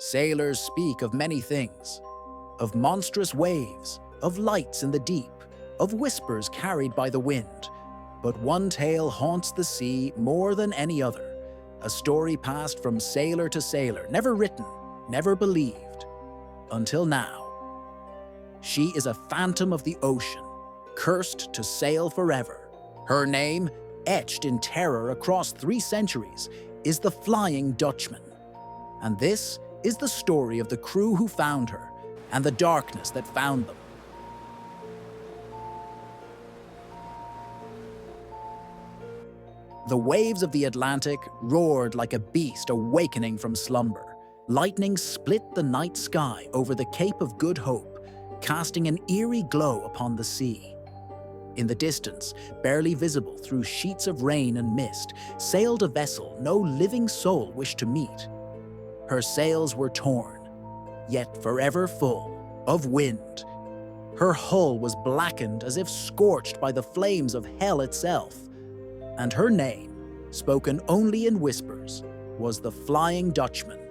Sailors speak of many things, of monstrous waves, of lights in the deep, of whispers carried by the wind. But one tale haunts the sea more than any other, a story passed from sailor to sailor, never written, never believed, until now. She is a phantom of the ocean, cursed to sail forever. Her name, etched in terror across 3 centuries, is the Flying Dutchman. And this is the story of the crew who found her and the darkness that found them. The waves of the Atlantic roared like a beast awakening from slumber. Lightning split the night sky over the Cape of Good Hope, casting an eerie glow upon the sea. In the distance, barely visible through sheets of rain and mist, sailed a vessel no living soul wished to meet. Her sails were torn, yet forever full of wind. Her hull was blackened as if scorched by the flames of hell itself. And her name, spoken only in whispers, was the Flying Dutchman.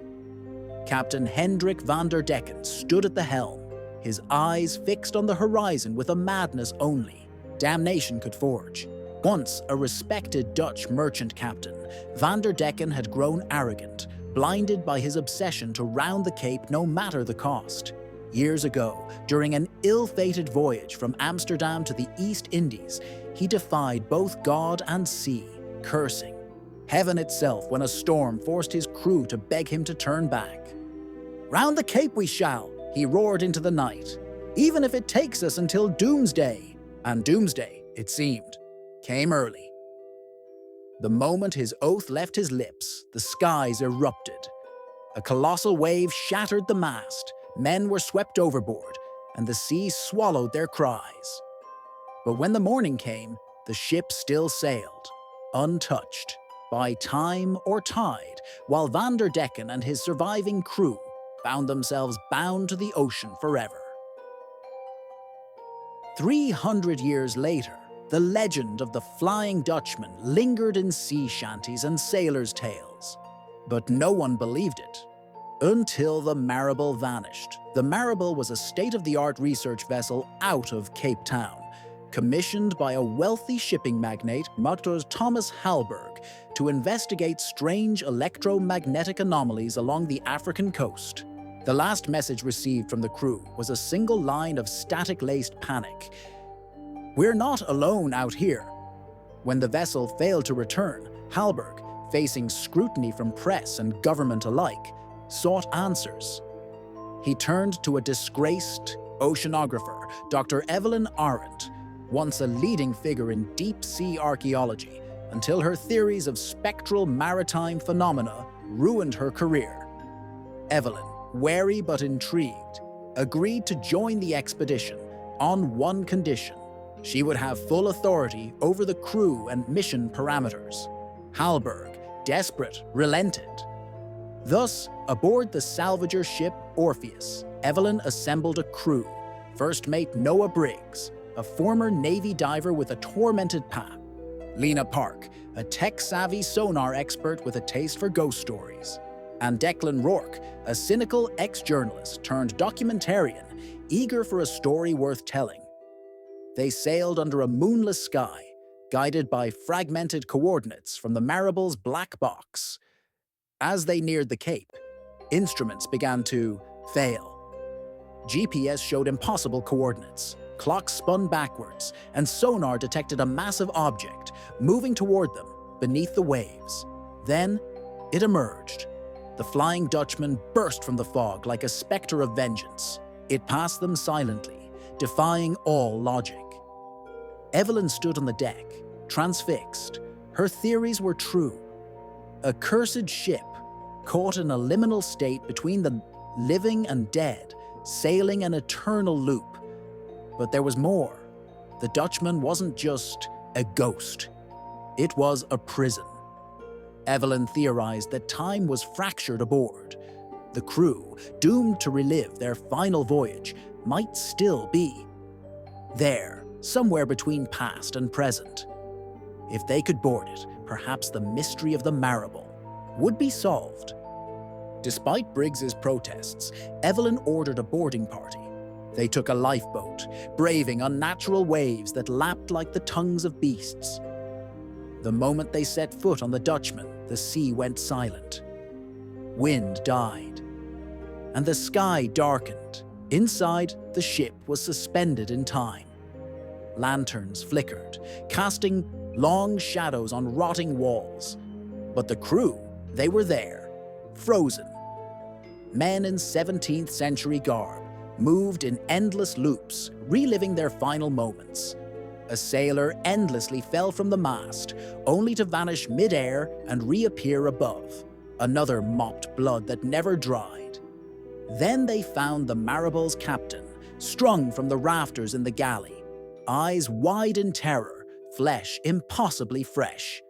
Captain Hendrik van der Decken stood at the helm, his eyes fixed on the horizon with a madness only damnation could forge. Once a respected Dutch merchant captain, van der Decken had grown arrogant, blinded by his obsession to round the Cape no matter the cost. Years ago, during an ill-fated voyage from Amsterdam to the East Indies, he defied both God and sea, cursing heaven itself when a storm forced his crew to beg him to turn back. "Round the Cape we shall," he roared into the night, "even if it takes us until doomsday." And doomsday, it seemed, came early. The moment his oath left his lips, the skies erupted. A colossal wave shattered the mast, men were swept overboard, and the sea swallowed their cries. But when the morning came, the ship still sailed, untouched by time or tide, while van der Decken and his surviving crew found themselves bound to the ocean forever. 300 years later, the legend of the Flying Dutchman lingered in sea shanties and sailors' tales. But no one believed it. Until the Marable vanished. The Marable was a state-of-the-art research vessel out of Cape Town, commissioned by a wealthy shipping magnate, Dr. Thomas Halberg, to investigate strange electromagnetic anomalies along the African coast. The last message received from the crew was a single line of static-laced panic. "We're not alone out here." When the vessel failed to return, Halberg, facing scrutiny from press and government alike, sought answers. He turned to a disgraced oceanographer, Dr. Evelyn Arendt, once a leading figure in deep-sea archaeology, until her theories of spectral maritime phenomena ruined her career. Evelyn, wary but intrigued, agreed to join the expedition on one condition: she would have full authority over the crew and mission parameters. Halberg, desperate, relented. Thus, aboard the salvager ship Orpheus, Evelyn assembled a crew. First mate Noah Briggs, a former Navy diver with a tormented past. Lena Park, a tech-savvy sonar expert with a taste for ghost stories. And Declan Rourke, a cynical ex-journalist turned documentarian, eager for a story worth telling. They sailed under a moonless sky, guided by fragmented coordinates from the Marable's black box. As they neared the Cape, instruments began to fail. GPS showed impossible coordinates, clocks spun backwards, and sonar detected a massive object moving toward them beneath the waves. Then, it emerged. The Flying Dutchman burst from the fog like a specter of vengeance. It passed them silently, defying all logic. Evelyn stood on the deck, transfixed. Her theories were true. A cursed ship, caught in a liminal state between the living and dead, sailing an eternal loop. But there was more. The Dutchman wasn't just a ghost. It was a prison. Evelyn theorized that time was fractured aboard. The crew, doomed to relive their final voyage, might still be there, somewhere between past and present. If they could board it, perhaps the mystery of the Marable would be solved. Despite Briggs's protests, Evelyn ordered a boarding party. They took a lifeboat, braving unnatural waves that lapped like the tongues of beasts. The moment they set foot on the Dutchman, the sea went silent. Wind died, and the sky darkened. Inside, the ship was suspended in time. Lanterns flickered, casting long shadows on rotting walls. But the crew, they were there, frozen. Men in 17th century garb moved in endless loops, reliving their final moments. A sailor endlessly fell from the mast, only to vanish mid-air and reappear above. Another mopped blood that never dried. Then they found the Maribel's captain, strung from the rafters in the galley, eyes wide in terror, flesh impossibly fresh.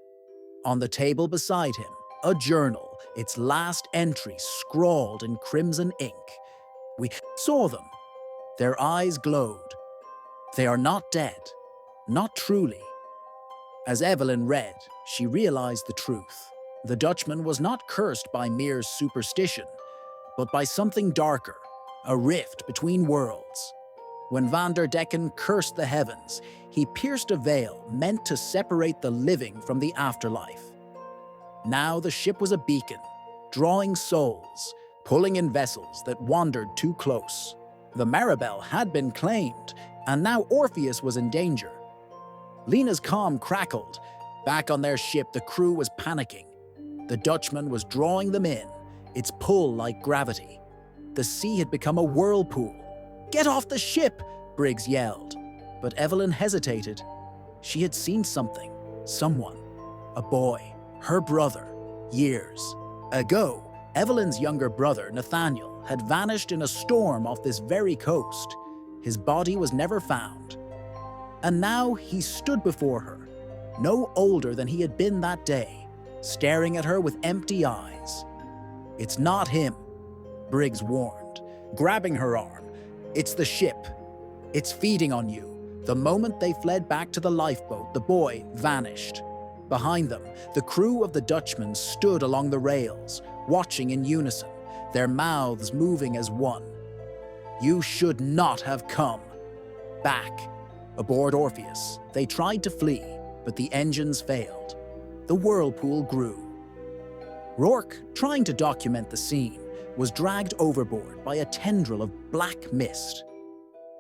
On the table beside him, a journal, its last entry scrawled in crimson ink. We saw them. Their eyes glowed. They are not dead, not truly. As Evelyn read, she realized the truth. The Dutchman was not cursed by mere superstition, but by something darker, a rift between worlds. When Van der Decken cursed the heavens, he pierced a veil meant to separate the living from the afterlife. Now the ship was a beacon, drawing souls, pulling in vessels that wandered too close. The Maribel had been claimed, and now Orpheus was in danger. Lena's calm crackled. Back on their ship, the crew was panicking. The Dutchman was drawing them in, its pull like gravity. The sea had become a whirlpool. "Get off the ship!" Briggs yelled. But Evelyn hesitated. She had seen something, someone, a boy, her brother, years ago. Evelyn's younger brother, Nathaniel, had vanished in a storm off this very coast. His body was never found. And now he stood before her, no older than he had been that day, staring at her with empty eyes. "It's not him," Briggs warned, grabbing her arm. "It's the ship. It's feeding on you." The moment they fled back to the lifeboat, the boy vanished. Behind them, the crew of the Dutchman stood along the rails, watching in unison, their mouths moving as one. "You should not have come." Back, aboard Orpheus, they tried to flee, but the engines failed. The whirlpool grew. Rourke, trying to document the scene, was dragged overboard by a tendril of black mist.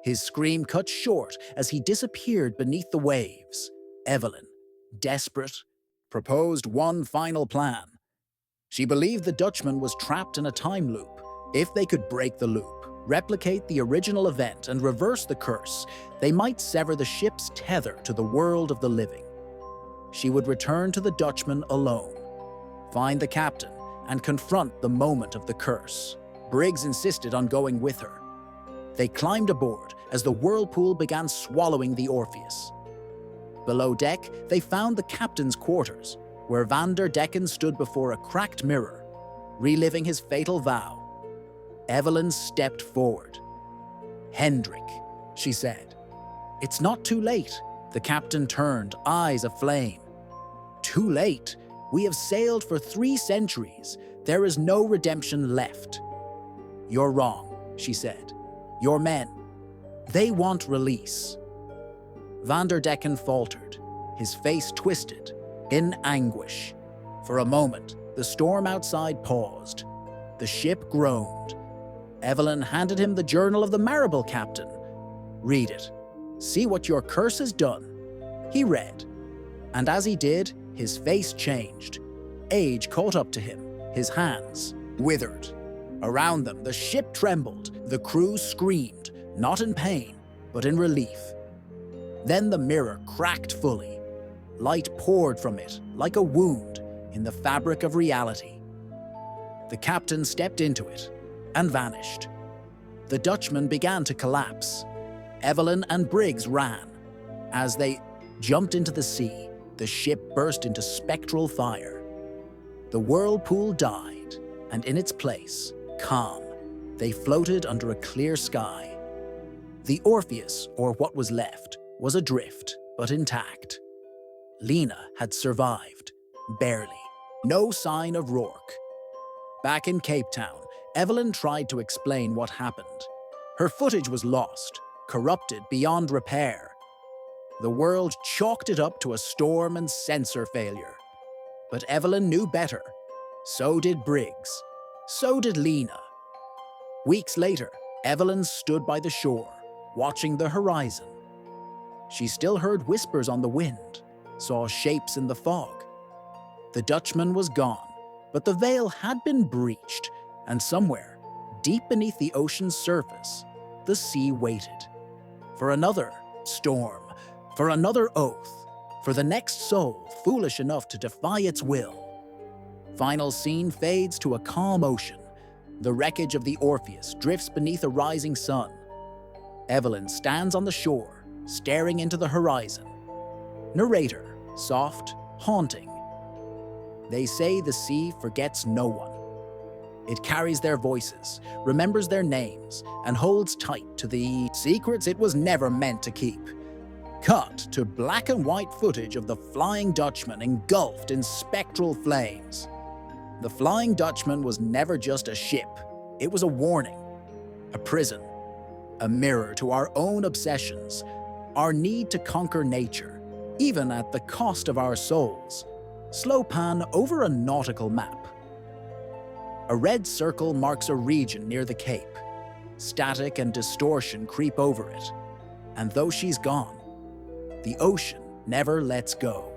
His scream cut short as he disappeared beneath the waves. Evelyn, desperate, proposed one final plan. She believed the Dutchman was trapped in a time loop. If they could break the loop, replicate the original event, and reverse the curse, they might sever the ship's tether to the world of the living. She would return to the Dutchman alone, find the captain, and confront the moment of the curse. Briggs insisted on going with her. They climbed aboard as the whirlpool began swallowing the Orpheus. Below deck, they found the captain's quarters, where Van der Decken stood before a cracked mirror, reliving his fatal vow. Evelyn stepped forward. "Hendrik," she said. "It's not too late." The captain turned, eyes aflame. "Too late? We have sailed for 3 centuries. There is no redemption left." "You're wrong," she said. "Your men, they want release." Van der Decken faltered, his face twisted, in anguish. For a moment, the storm outside paused. The ship groaned. Evelyn handed him the journal of the Maribel captain. "Read it. See what your curse has done." He read, and as he did, his face changed. Age caught up to him, his hands withered. Around them, the ship trembled. The crew screamed, not in pain, but in relief. Then the mirror cracked fully. Light poured from it, like a wound, in the fabric of reality. The captain stepped into it and vanished. The Dutchman began to collapse. Evelyn and Briggs ran. As they jumped into the sea, the ship burst into spectral fire. The whirlpool died, and in its place, calm, they floated under a clear sky. The Orpheus, or what was left, was adrift, but intact. Lena had survived, barely. No sign of Rourke. Back in Cape Town, Evelyn tried to explain what happened. Her footage was lost, corrupted beyond repair. The world chalked it up to a storm and sensor failure. But Evelyn knew better. So did Briggs. So did Lena. Weeks later, Evelyn stood by the shore, watching the horizon. She still heard whispers on the wind, saw shapes in the fog. The Dutchman was gone, but the veil had been breached, and somewhere, deep beneath the ocean's surface, the sea waited. For another storm, for another oath, for the next soul foolish enough to defy its will. Final scene fades to a calm ocean. The wreckage of the Orpheus drifts beneath a rising sun. Evelyn stands on the shore, staring into the horizon. Narrator, soft, haunting. They say the sea forgets no one. It carries their voices, remembers their names, and holds tight to the secrets it was never meant to keep. Cut to black and white footage of the Flying Dutchman engulfed in spectral flames. The Flying Dutchman was never just a ship. It was a warning, a prison, a mirror to our own obsessions, our need to conquer nature, even at the cost of our souls. Slow pan over a nautical map. A red circle marks a region near the Cape. Static and distortion creep over it. And though she's gone, the ocean never lets go.